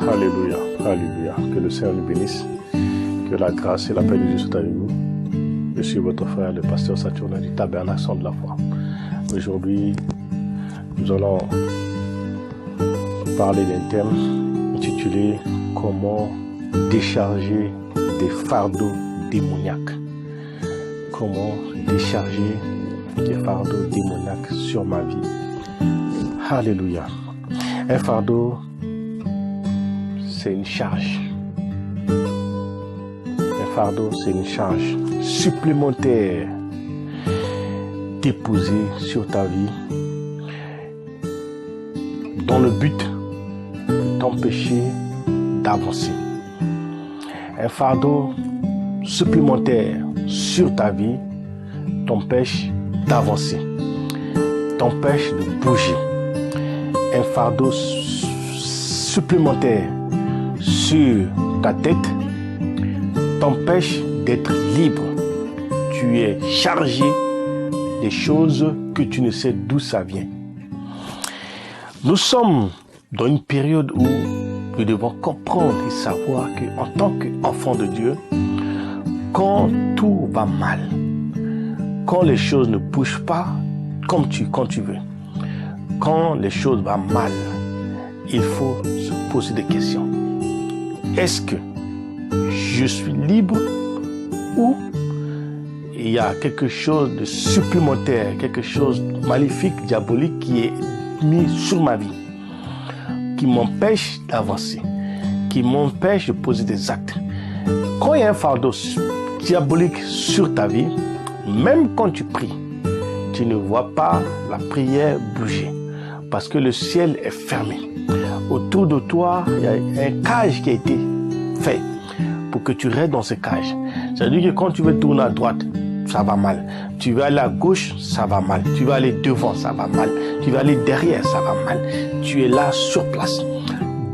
Alléluia, alléluia. Que le Seigneur nous bénisse. Que la grâce et la paix de Dieu soient avec vous. Je suis votre frère, le pasteur Saturnin du Tabernacle de la foi. Aujourd'hui, nous allons parler d'un thème intitulé « Comment décharger des fardeaux démoniaques ». Comment décharger des fardeaux démoniaques sur ma vie. Alléluia. Un fardeau, c'est une charge. Un fardeau, c'est une charge supplémentaire déposée sur ta vie dans le but de t'empêcher d'avancer. Un fardeau supplémentaire sur ta vie t'empêche d'avancer, t'empêche de bouger. Un fardeau supplémentaire sur ta tête t'empêche d'être libre. Tu es chargé des choses que tu ne sais d'où ça vient. Nous sommes dans une période où nous devons comprendre et savoir qu'en tant qu'enfant de Dieu, quand tout va mal, quand les choses ne bougent pas quand tu veux, quand les choses vont mal, il faut se poser des questions. Est-ce que je suis libre ou il y a quelque chose de supplémentaire, quelque chose de maléfique, diabolique qui est mis sur ma vie, qui m'empêche d'avancer, qui m'empêche de poser des actes. Quand il y a un fardeau diabolique sur ta vie, même quand tu pries, tu ne vois pas la prière bouger parce que le ciel est fermé. Autour de toi, il y a un cage qui a été fait pour que tu restes dans ce cage. C'est-à-dire que quand tu veux tourner à droite, ça va mal. Tu veux aller à gauche, ça va mal. Tu veux aller devant, ça va mal. Tu veux aller derrière, ça va mal. Tu es là sur place.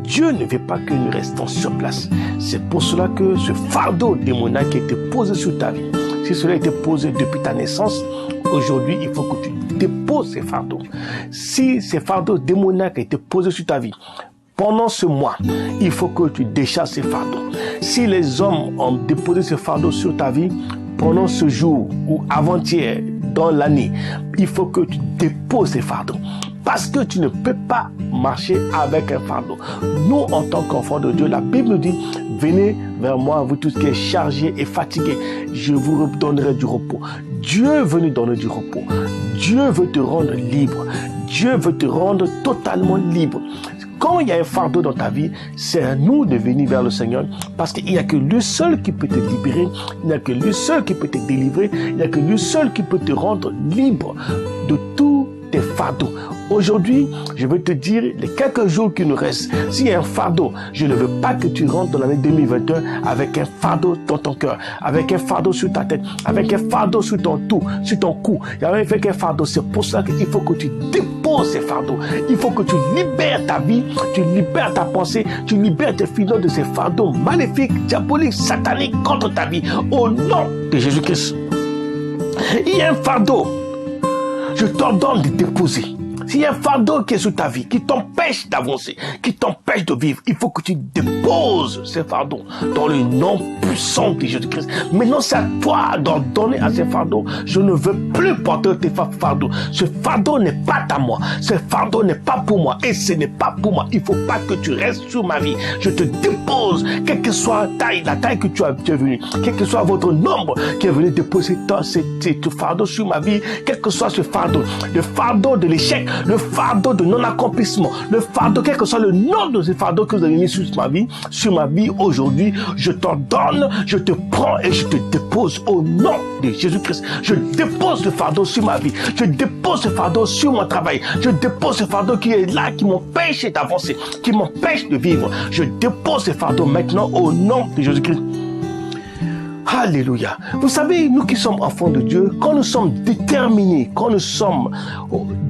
Dieu ne veut pas que nous restons sur place. C'est pour cela que ce fardeau démoniaque a été posé sur ta vie. Si cela a été posé depuis ta naissance, aujourd'hui, il faut que tu déposes ces fardeaux. Si ces fardeaux démoniaques ont été posés sur ta vie, pendant ce mois, il faut que tu décharges ces fardeaux. Si les hommes ont déposé ces fardeaux sur ta vie, pendant ce jour ou avant-hier, dans l'année, il faut que tu déposes ces fardeaux. Parce que tu ne peux pas marcher avec un fardeau. Nous, en tant qu'enfants de Dieu, la Bible nous dit, venez vers moi, vous tous qui êtes chargés et fatigués, je vous donnerai du repos. Dieu veut nous donner du repos. Dieu veut te rendre libre. Dieu veut te rendre totalement libre. Quand il y a un fardeau dans ta vie, c'est à nous de venir vers le Seigneur parce qu'il n'y a que lui seul qui peut te libérer, il n'y a que lui seul qui peut te délivrer, il n'y a que lui seul qui peut te rendre libre de tous tes fardeaux. Aujourd'hui, je vais te dire les quelques jours qui nous restent. S'il y a un fardeau, je ne veux pas que tu rentres dans l'année 2021 avec un fardeau dans ton cœur, avec un fardeau sur ta tête, avec un fardeau sur ton cou. Il y a avec un fardeau. C'est pour ça qu'il faut que tu déposes ces fardeaux. Il faut que tu libères ta vie, tu libères ta pensée, tu libères tes finances de ces fardeaux maléfiques, diaboliques, sataniques contre ta vie. Au nom de Jésus-Christ. Il y a un fardeau. Je t'ordonne de déposer. S'il y a un fardeau qui est sur ta vie, qui t'empêche d'avancer, qui t'empêche de vivre, il faut que tu déposes ces fardeaux dans le nom puissant de Jésus-Christ. Maintenant, c'est à toi d'ordonner à ces fardeaux. Je ne veux plus porter tes fardeaux. Ce fardeau n'est pas à moi. Ce fardeau n'est pas pour moi. Et ce n'est pas pour moi. Il ne faut pas que tu restes sur ma vie. Je te dépose, quelle que soit la taille que tu es venu, quel que soit votre nombre qui est venu déposer ce fardeau sur ma vie, quel que soit ce fardeau, le fardeau de l'échec, le fardeau de non-accomplissement, le fardeau, quel que soit le nom de ce fardeau que vous avez mis sur ma vie aujourd'hui, je t'en donne, je te prends et je te dépose au nom de Jésus-Christ. Je dépose le fardeau sur ma vie, je dépose ce fardeau sur mon travail, je dépose ce fardeau qui est là, qui m'empêche d'avancer, qui m'empêche de vivre. Je dépose ce fardeau maintenant au nom de Jésus-Christ. Alléluia. Vous savez, nous qui sommes enfants de Dieu, quand nous sommes déterminés, quand nous sommes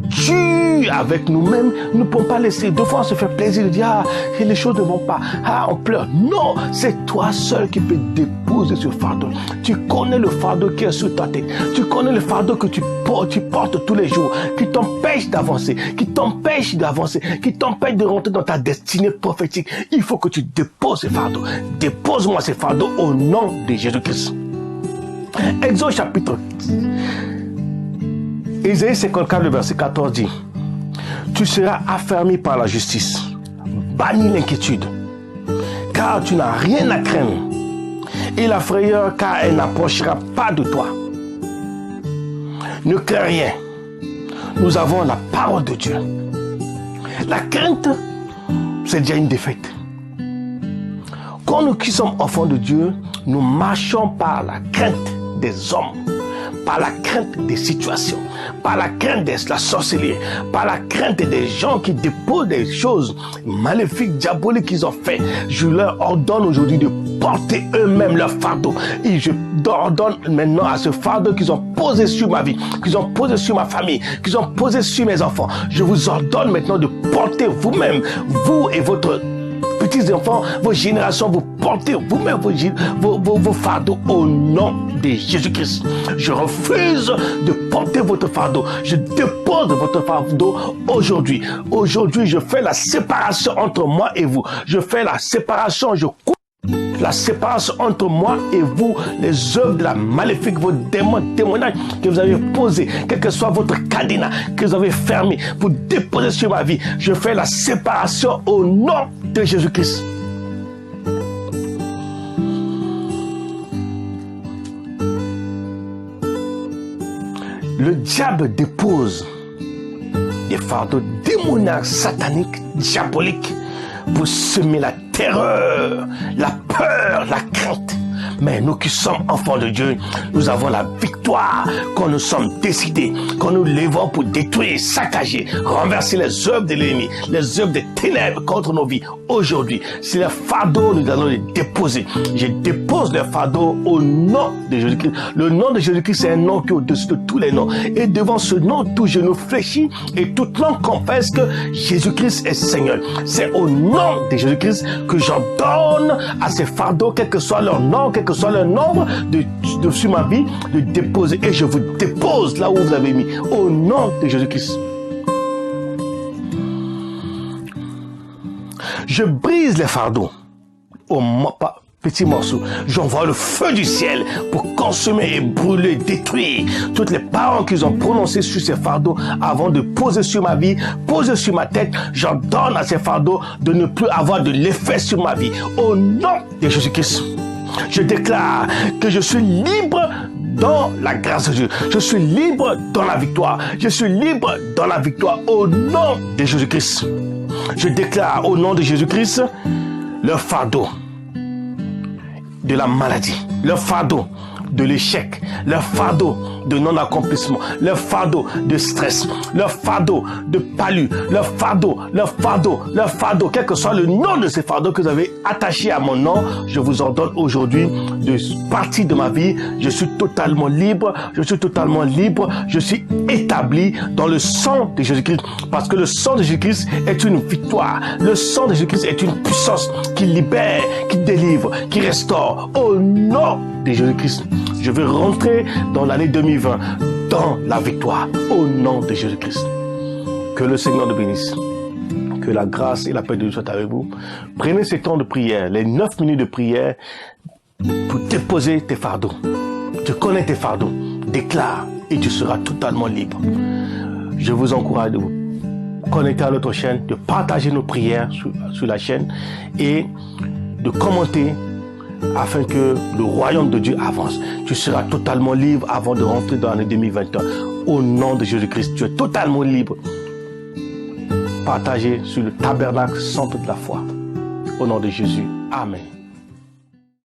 durs avec nous-mêmes, nous ne pouvons pas laisser. Deux fois, on se fait plaisir de dire, ah, les choses ne vont pas. Ah, on pleure. Non, c'est toi seul qui peux déposer ce fardeau. Tu connais le fardeau qui est sur ta tête. Tu connais le fardeau que tu portes tous les jours, qui t'empêche d'avancer, qui t'empêche de rentrer dans ta destinée prophétique. Il faut que tu déposes ces fardeaux. Dépose-moi ces fardeaux au nom de Jésus-Christ. Exode chapitre Ésaïe 54, le verset 14 dit: tu seras affermi par la justice, banni l'inquiétude, car tu n'as rien à craindre, et la frayeur, car elle n'approchera pas de toi. Ne crains rien. Nous avons la parole de Dieu. La crainte, c'est déjà une défaite. Quand nous qui sommes enfants de Dieu, nous marchons par la crainte des hommes, par la crainte des situations, par la crainte de la sorcellerie, par la crainte des gens qui déposent des choses maléfiques, diaboliques qu'ils ont fait. Je leur ordonne aujourd'hui de porter eux-mêmes leur fardeau. Et je ordonne maintenant à ce fardeau qu'ils ont posé sur ma vie, qu'ils ont posé sur ma famille, qu'ils ont posé sur mes enfants. Je vous ordonne maintenant de porter vous-même, vous et votre petits enfants, vos générations, vous portez vous-même vos fardeaux au nom de Jésus-Christ. Je refuse de porter votre fardeau. Je dépose votre fardeau aujourd'hui. Aujourd'hui, je fais la séparation entre moi et vous. Je fais la séparation, je coupe la séparation entre moi et vous, les œuvres de la maléfique, vos démons, démonages que vous avez posés, quel que soit votre cadenas que vous avez fermé pour déposer sur ma vie. Je fais la séparation au nom de Jésus-Christ. Le diable dépose des fardeaux démoniaques, sataniques, diaboliques pour semer la terreur, la peur, la crainte. Mais nous qui sommes enfants de Dieu, nous avons la victoire quand nous sommes décidés, quand nous levons pour détruire, saccager, renverser les œuvres de l'ennemi, les œuvres des ténèbres contre nos vies. Aujourd'hui, c'est les fardeaux, nous allons les déposer. Je dépose les fardeaux au nom de Jésus-Christ. Le nom de Jésus-Christ, c'est un nom qui est au-dessus de tous les noms. Et devant ce nom, tout genou fléchit et toute langue confesse que Jésus-Christ est Seigneur. C'est au nom de Jésus-Christ que j'en donne à ces fardeaux, quel que soit leur nom, quel que soit le nombre de sur ma vie, de déposer. Et je vous dépose là où vous avez mis, au nom de Jésus-Christ. Je brise les fardeaux au petits morceaux. J'envoie le feu du ciel pour consumer et brûler, détruire toutes les paroles qu'ils ont prononcées sur ces fardeaux avant de poser sur ma vie, poser sur ma tête. J'en donne à ces fardeaux de ne plus avoir de l'effet sur ma vie. Au nom de Jésus-Christ. Je déclare que je suis libre dans la grâce de Dieu. Je suis libre dans la victoire. Je suis libre dans la victoire au nom de Jésus-Christ. Je déclare au nom de Jésus-Christ le fardeau de la maladie, le fardeau de l'échec, le fardeau de non-accomplissement, le fardeau de stress, le fardeau de palu, le fardeau, quel que soit le nom de ces fardeaux que vous avez attachés à mon nom, je vous ordonne aujourd'hui de partir de ma vie. Je suis totalement libre, je suis établi dans le sang de Jésus-Christ, parce que le sang de Jésus-Christ est une victoire, le sang de Jésus-Christ est une puissance qui libère, qui délivre, qui restaure. Au nom de Jésus-Christ, je vais rentrer dans l'année 2020 dans la victoire au nom de Jésus-Christ. Que le Seigneur nous bénisse. Que la grâce et la paix de Dieu soient avec vous. Prenez ces temps de prière, les 9 minutes de prière pour déposer tes fardeaux. Tu connais tes fardeaux. Déclare et tu seras totalement libre. Je vous encourage de vous connecter à notre chaîne, de partager nos prières sur la chaîne et de commenter afin que le royaume de Dieu avance. Tu seras totalement libre avant de rentrer dans l'année 2021. Au nom de Jésus-Christ, tu es totalement libre. Partagez sur le tabernacle centre de la foi. Au nom de Jésus. Amen.